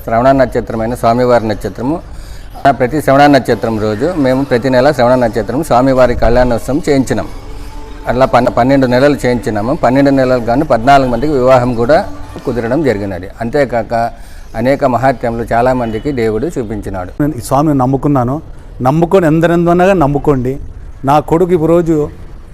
శ్రవణ నక్షత్రమైన స్వామివారి నక్షత్రము. ప్రతి శ్రవణ నక్షత్రం రోజు మేము ప్రతి నెల శ్రవణ నక్షత్రం స్వామివారి కళ్యాణోత్సవం చేయించినాం. అట్లా 12 నెలలు చేయించినాము. 12 నెలలు కానీ 14 మందికి వివాహం కూడా కుదరడం జరిగినది. అంతేకాక అనేక మహాత్మ్యములు చాలామందికి దేవుడు చూపించినాడు. నేను ఈ స్వామిని నమ్ముకొని ఎందరెందనగా నమ్ముకోండి. నా కొడుకు ఈ రోజు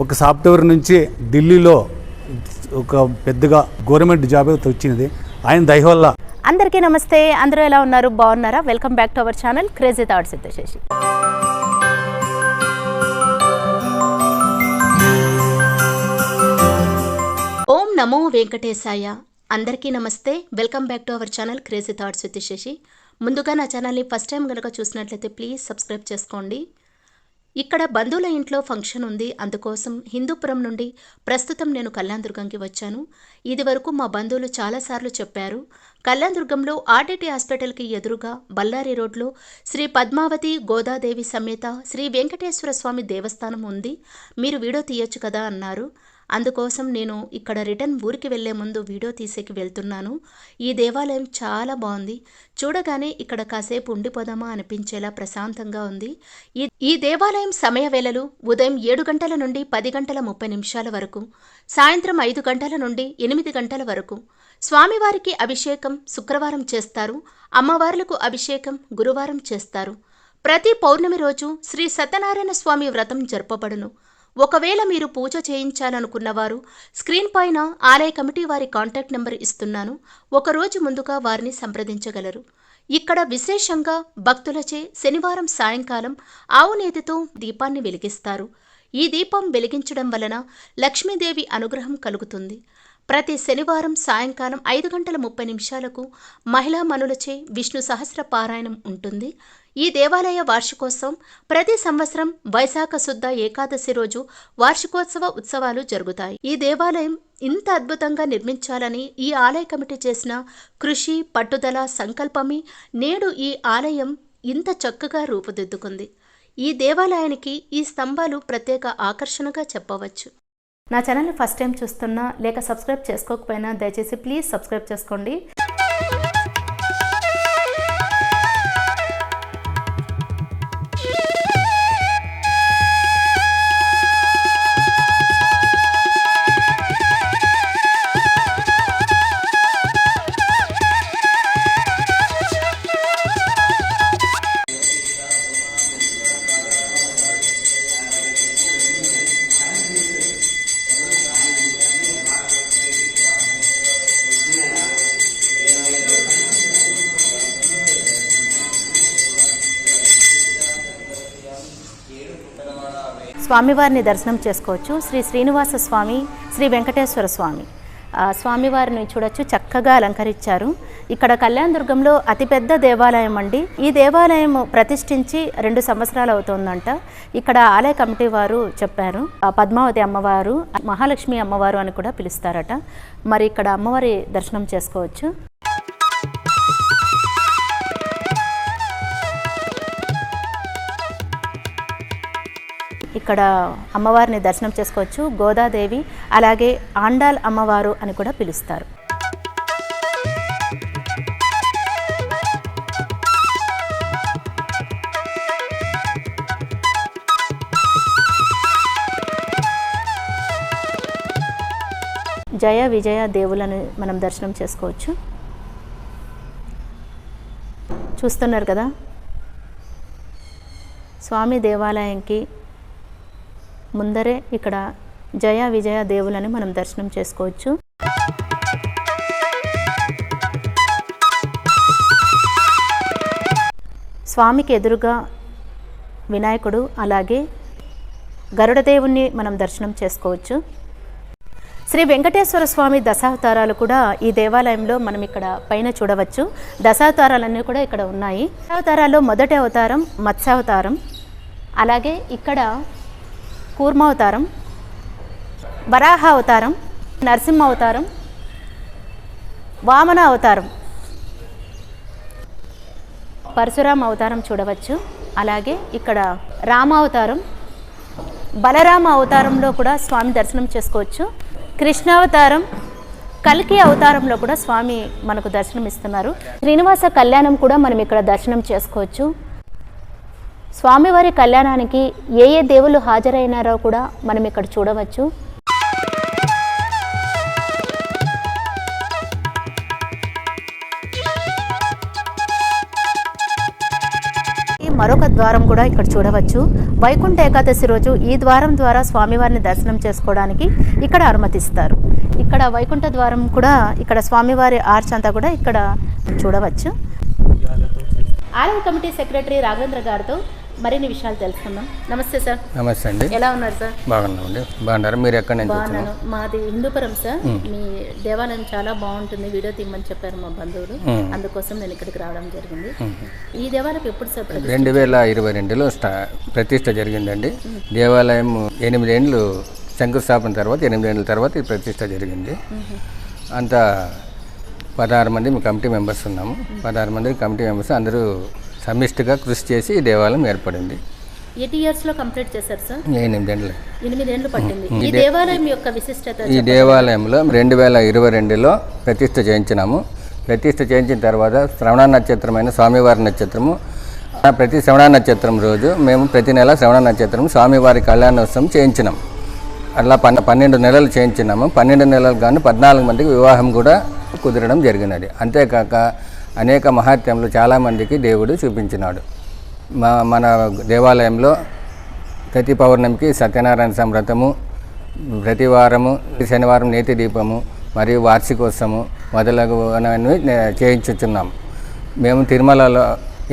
ఒక సాఫ్ట్వేర్ నుంచి ఢిల్లీలో ఒక పెద్దగా గవర్నమెంట్ జాబ్ వచ్చినది ఆయన దయ వల్ల. అందరికీ నమస్తే. అందరూ ఎలా ఉన్నారు? బాగున్నారా? Welcome back to our channel crazy thoughts with Shashi. ఓం నమో వెంకటేశాయ. అందరికీ నమస్తే. Welcome back to our channel crazy thoughts with Shashi. ముందుగా నా ఛానల్ని ఫస్ట్ టైం కనుక చూసినట్లయితే ప్లీజ్ సబ్స్క్రైబ్ చేసుకోండి. ఇక్కడ బంధువుల ఇంట్లో ఫంక్షన్ ఉంది. అందుకోసం హిందూపురం నుండి ప్రస్తుతం నేను కళ్యాణదుర్గంకి వచ్చాను. ఇది వరకు మా బంధువులు చాలాసార్లు చెప్పారు. కళ్యాణదుర్గంలో ఆర్టీటీ హాస్పిటల్కి ఎదురుగా బళ్ళారి రోడ్లో శ్రీ పద్మావతి గోదాదేవి సమేత శ్రీ వెంకటేశ్వర స్వామి దేవస్థానం ఉంది, మీరు వీడియో తీయొచ్చు కదా అన్నారు. అందుకోసం నేను ఇక్కడ రిటర్న్ ఊరికి వెళ్లే ముందు వీడియో తీసేకి వెళ్తున్నాను. ఈ దేవాలయం చాలా బాగుంది. చూడగానే ఇక్కడ కాసేపు ఉండిపోదామా అనిపించేలా ప్రశాంతంగా ఉంది. ఈ దేవాలయం సమయ వేళలు ఉదయం 7 గంటల నుండి 10 గంటల 30 నిమిషాల వరకు, సాయంత్రం 5 గంటల నుండి 8 గంటల వరకు. స్వామివారికి అభిషేకం శుక్రవారం చేస్తారు, అమ్మవార్లకు అభిషేకం గురువారం చేస్తారు. ప్రతి పౌర్ణమి రోజు శ్రీ సత్యనారాయణ స్వామి వ్రతం జరపబడును. ఒకవేళ మీరు పూజ చేయించాలనుకున్నవారు స్క్రీన్ పైన ఆలయ కమిటీ వారి కాంటాక్ట్ నెంబర్ ఇస్తున్నాను. ఒకరోజు ముందుగా వారిని సంప్రదించగలరు. ఇక్కడ విశేషంగా భక్తులచే శనివారం సాయంకాలం ఆవు నేతితో దీపాన్ని వెలిగిస్తారు. ఈ దీపం వెలిగించడం వలన లక్ష్మీదేవి అనుగ్రహం కలుగుతుంది. ప్రతి శనివారం సాయంకాలం 5 గంటల 30 నిమిషాలకు మహిళా మనులచే విష్ణు సహస్ర పారాయణం ఉంటుంది. ఈ దేవాలయ వార్షికోత్సవం ప్రతి సంవత్సరం వైశాఖ శుద్ధ ఏకాదశి రోజు వార్షికోత్సవ ఉత్సవాలు జరుగుతాయి. ఈ దేవాలయం ఇంత అద్భుతంగా నిర్మించాలని ఈ ఆలయ కమిటీ చేసిన కృషి, పట్టుదల, సంకల్పమే నేడు ఈ ఆలయం ఇంత చక్కగా రూపుదిద్దుకుంది. ఈ దేవాలయానికి ఈ స్తంభాలు ప్రత్యేక ఆకర్షణగా చెప్పవచ్చు. నా ఛానల్ని ఫస్ట్ టైం చూస్తున్నా లేక సబ్స్క్రైబ్ చేసుకోకపోయినా దయచేసి ప్లీజ్ సబ్స్క్రైబ్ చేసుకోండి. స్వామివారిని దర్శనం చేసుకోవచ్చు. శ్రీ శ్రీనివాస స్వామి, శ్రీ వెంకటేశ్వర స్వామి స్వామివారిని చూడొచ్చు, చక్కగా అలంకరించారు. ఇక్కడ కళ్యాణదుర్గంలో అతిపెద్ద దేవాలయం అండి. ఈ దేవాలయం ప్రతిష్ఠించి 2 సంవత్సరాలు అవుతుందంట. ఇక్కడ ఆలయ కమిటీ వారు చెప్పారు. పద్మావతి అమ్మవారు, మహాలక్ష్మి అమ్మవారు అని కూడా పిలుస్తారట. మరి ఇక్కడ అమ్మవారి దర్శనం చేసుకోవచ్చు. ఇక్కడ అమ్మవారిని దర్శనం చేసుకోవచ్చు. గోదాదేవి అలాగే ఆండాల్ అమ్మవారు అని కూడా పిలుస్తారు. జయ విజయ దేవులను మనం దర్శనం చేసుకోవచ్చు. చూస్తున్నారు కదా, స్వామి దేవాలయంకి ముందరే ఇక్కడ జయ విజయ దేవులని మనం దర్శనం చేసుకోవచ్చు. స్వామికి ఎదురుగా వినాయకుడు అలాగే గరుడదేవుణ్ణి మనం దర్శనం చేసుకోవచ్చు. శ్రీ వెంకటేశ్వర స్వామి దశావతారాలు కూడా ఈ దేవాలయంలో మనం ఇక్కడ పైన చూడవచ్చు. దశావతారాలన్నీ కూడా ఇక్కడ ఉన్నాయి. దశావతారాల్లో మొదటి అవతారం మత్స్యావతారం, అలాగే ఇక్కడ కూర్మావతారం, వరాహ అవతారం, నరసింహ అవతారం, వామన అవతారం, పరశురామ అవతారం చూడవచ్చు. అలాగే ఇక్కడ రామావతారం, బలరామ అవతారంలో కూడా స్వామి దర్శనం చేసుకోవచ్చు. కృష్ణావతారం, కల్కి అవతారంలో కూడా స్వామి మనకు దర్శనం ఇస్తున్నారు. శ్రీనివాస కళ్యాణం కూడా మనం ఇక్కడ దర్శనం చేసుకోవచ్చు. స్వామివారి కళ్యాణానికి ఏ ఏ దేవుళ్ళు హాజరైనారో కూడా మనం ఇక్కడ చూడవచ్చు. మరొక ద్వారం కూడా ఇక్కడ చూడవచ్చు. వైకుంఠ ఏకాదశి రోజు ఈ ద్వారం ద్వారా స్వామివారిని దర్శనం చేసుకోవడానికి ఇక్కడ అనుమతిస్తారు. ఇక్కడ వైకుంఠ ద్వారం కూడా, ఇక్కడ స్వామివారి ఆర్చ్ అంతా కూడా ఇక్కడ చూడవచ్చు. ఆలయ కమిటీ సెక్రటరీ రాఘవేంద్ర గారితో మరిన్ని విషయాలు తెలుసుకుందాం. నమస్తే సార్. నమస్తే అండి. ఎలా ఉన్నారు సార్? బాగున్నామండి. బాగున్నారు. మీరు ఎక్కడి నుంచి వచ్చారు? మాది హిందూపురం సార్. మీ దేవాలయం చాలా బాగుంటుంది, వీడియో తీయమని చెప్పారు మా బంధువులు, అందుకోసం నేను ఇక్కడికి రావడం జరిగింది. ఈ దేవాలయం ఎప్పుడు సార్? 2022లో ప్రతిష్ట జరిగిందండి. దేవాలయం 8 ఏళ్ళు శంకుస్థాపన తర్వాత 8 ఏళ్ళ తర్వాత ఈ ప్రతిష్ట జరిగింది. అంతా 16 మంది కమిటీ మెంబర్స్ ఉన్నాము. 16 మంది కమిటీ మెంబర్స్ అందరూ సమిష్టిగా కృషి చేసి ఈ దేవాలయం ఏర్పడింది. 8 ఇయర్స్లో కంప్లీట్ చేశారు సార్? 8 ఏళ్ళు. 8 ఏళ్ళు పట్టింది. ఈ దేవాలయం యొక్క విశిష్టత? ఈ దేవాలయంలో 2022లో ప్రతిష్ట చేయించినాము. ప్రతిష్ట చేయించిన తర్వాత శ్రవణ నక్షత్రమైన స్వామివారి నక్షత్రము, ప్రతి శ్రవణ నక్షత్రం రోజు మేము ప్రతి నెల శ్రవణ నక్షత్రం స్వామివారి కళ్యాణోత్సవం చేయించినాం. అట్లా 12 నెలలు చేయించినాము. 12 నెలలు కానీ 14 మందికి వివాహం కూడా కుదరడం జరిగినది. అంతేకాక అనేక మహాత్మ్యంలో చాలామందికి దేవుడు చూపించినాడు. మన దేవాలయంలో ప్రతి పౌర్ణమికి సత్యనారాయణ సంవ్రతము, ప్రతి వారము శనివారం నేతి దీపము మరియు వార్షికోత్సవము మొదలగునవి చేయించుచున్నాం. మేము తిరుమలలో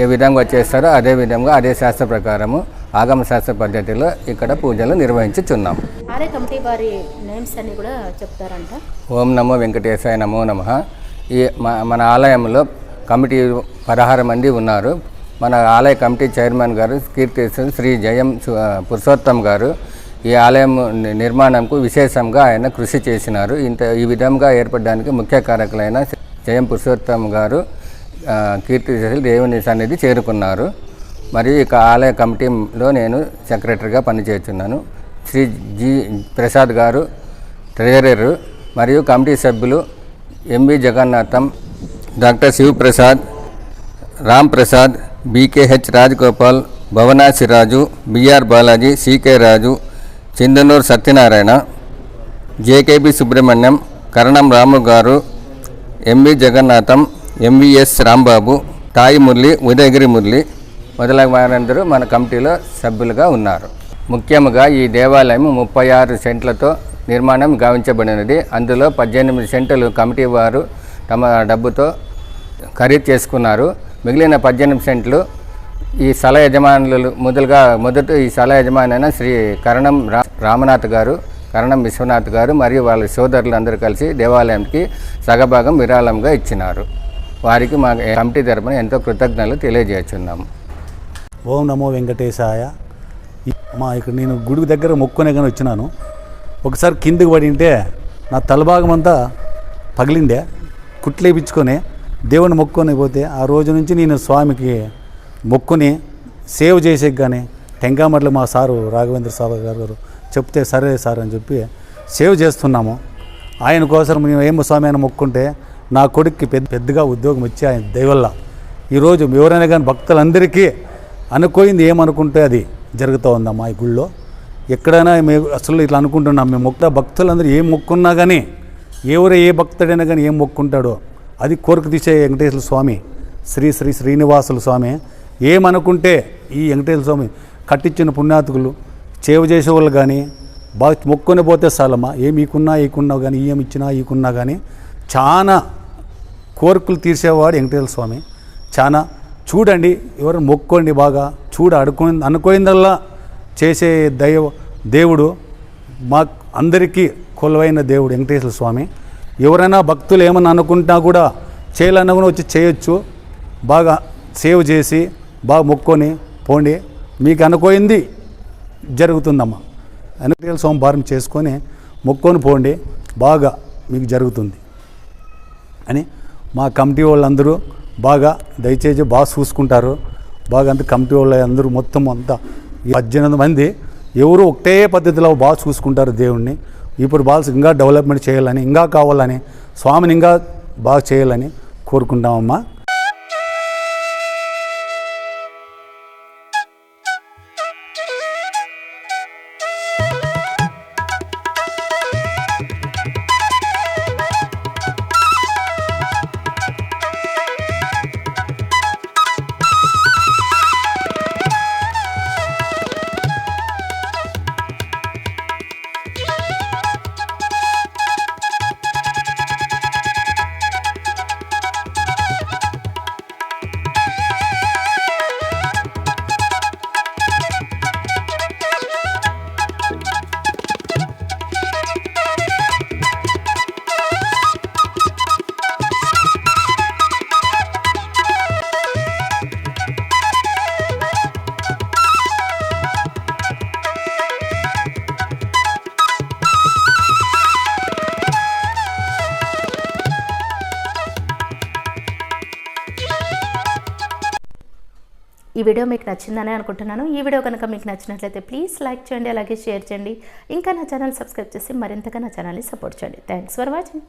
ఏ విధంగా చేస్తారో అదే విధంగా అదే శాస్త్ర ప్రకారము ఆగమ శాస్త్ర పద్ధతిలో ఇక్కడ పూజలు నిర్వహించుచున్నాం. ఆలయ కమిటీ వారి నేమ్స్ అన్ని కూడా చెప్తారంట. ఓం నమో వెంకటేశాయ నమో నమః. ఈ మన ఆలయంలో కమిటీ 16 మంది ఉన్నారు. మన ఆలయ కమిటీ చైర్మన్ గారు కీర్తిశ్రీ శ్రీ జయం పురుషోత్తం గారు ఈ ఆలయం నిర్మాణంకు విశేషంగా ఆయన కృషి చేసినారు. ఈ విధంగా ఏర్పడడానికి ముఖ్య కారకులైన జయం పురుషోత్తం గారు కీర్తిశ్రీ దేవుని సన్నిధి చేరుకున్నారు. మరియు ఇక ఆలయ కమిటీలో నేను సెక్రటరీగా పనిచేస్తున్నాను. శ్రీ జి ప్రసాద్ గారు ట్రెజరర్ మరియు కమిటీ సభ్యులు ఎంవి జగన్నాథం, డాక్టర్ శివప్రసాద్, రామ్ ప్రసాద్, బీకేహెచ్ రాజగోపాల్, భవనాసి రాజు, బిఆర్ బాలాజీ, సికే రాజు, చిందనూరు సత్యనారాయణ, జేకేబి సుబ్రహ్మణ్యం, కరణం రాము గారు, ఎంవి జగన్నాథం, ఎంవిఎస్ రాంబాబు, తాయి మురళి, ఉదయగిరి మురళి మొదలగు వారందరూ మన కమిటీలో సభ్యులుగా ఉన్నారు. ముఖ్యంగా ఈ దేవాలయం 36 సెంట్లతో నిర్మాణం గావించబడినది. అందులో 18 సెంట్లు కమిటీ వారు తమ డబ్బుతో ఖరీదు చేసుకున్నారు. మిగిలిన 18 సెంట్లు ఈ స్థల యజమానులు మొదట ఈ స్థల యజమాని అయిన శ్రీ కరణం రామనాథ్ గారు, కరణం విశ్వనాథ్ గారు మరియు వాళ్ళ సోదరులు అందరూ కలిసి దేవాలయానికి సగభాగం విరాళంగా ఇచ్చినారు. వారికి మా కమిటీ తరపున ఎంతో కృతజ్ఞతలు తెలియజేస్తున్నాము. ఓం నమో వెంకటేశాయ. ఇక్కడ నేను గుడి దగ్గర మొక్కునే కానీ వచ్చినాను. ఒకసారి కిందికి పడింటే నా తలభాగం అంతా పగిలిండే. కుట్లేపించుకొని దేవుని మొక్కుని పోతే ఆ రోజు నుంచి నేను స్వామికి మొక్కుని సేవ్ చేసేకి కానీ టెంకామర్లు మా సారు రాఘవేంద్ర సార్ గారు చెప్తే సరే సార్ అని చెప్పి సేవ్ చేస్తున్నాము. ఆయన కోసం మేము ఏమో స్వామి అని మొక్కుంటే నా కొడుక్కి పెద్దగా ఉద్యోగం వచ్చి ఆయన దయవల్ల ఈరోజు ఎవరైనా కానీ భక్తులందరికీ అనుకోయింది ఏమనుకుంటే అది జరుగుతూ ఉందమ్మా ఈ గుళ్ళో. ఎక్కడైనా మేము అసలు ఇట్లా అనుకుంటున్నాం. మేము భక్తులందరూ ఏం మొక్కున్నా కానీ ఏ భక్తుడైనా కానీ ఏం మొక్కుంటాడో అది కోరిక తీసే వెంకటేశ్వర స్వామి శ్రీ శ్రీ శ్రీనివాసుల స్వామి ఏమనుకుంటే ఈ వెంకటేశ్వర స్వామి కట్టించిన పుణ్యాతుకులు చేవ చేసేవాళ్ళు కానీ బాగా మొక్కుని పోతే చాలమ్మా. ఈకున్నా కానీ ఏమి ఇచ్చినా ఈకున్నా కానీ చాలా కోరికలు తీర్చేవాడు వెంకటేశ్వర స్వామి. చాలా చూడండి, ఎవరు మొక్కోండి, బాగా అనుకోయిందల్లా చేసే దేవుడు మా అందరికీ కొలువైన దేవుడు వెంకటేశ్వర స్వామి. ఎవరైనా భక్తులు ఏమన్నా అనుకుంటున్నా కూడా చేయాలన్నా కూడా వచ్చి చేయొచ్చు. బాగా సేవ్ చేసి బాగా మొక్కొని పోండి, మీకు అనుకోయింది జరుగుతుందమ్మా. వెంకటేశ్వర స్వామి భారం చేసుకొని మొక్కొని పోండి, బాగా మీకు జరుగుతుంది అని మా కమిటీ వాళ్ళందరూ బాగా దయచేసి బాగా చూసుకుంటారు. బాగా అంతా కమిటీ వాళ్ళు అందరూ మొత్తం అంతా 18 మంది ఎవరు ఒకటే పద్ధతిలో బాగా చూసుకుంటారు దేవుణ్ణి. ఇప్పుడు బాల్స్ ఇంకా డెవలప్మెంట్ చేయాలని, ఇంకా కావాలని, స్వామిని ఇంకా బాగా చేయాలని కోరుకుంటామమ్మా. ఈ వీడియో మీకు నచ్చిందని అనుకుంటున్నాను. ఈ వీడియో కనుక మీకు నచ్చినట్లయితే ప్లీజ్ లైక్ చేయండి, అలాగే షేర్ చేయండి. ఇంకా నా ఛానల్ సబ్స్క్రైబ్ చేసి మరింతగా నా ఛానల్ని సపోర్ట్ చేయండి. Thanks for watching.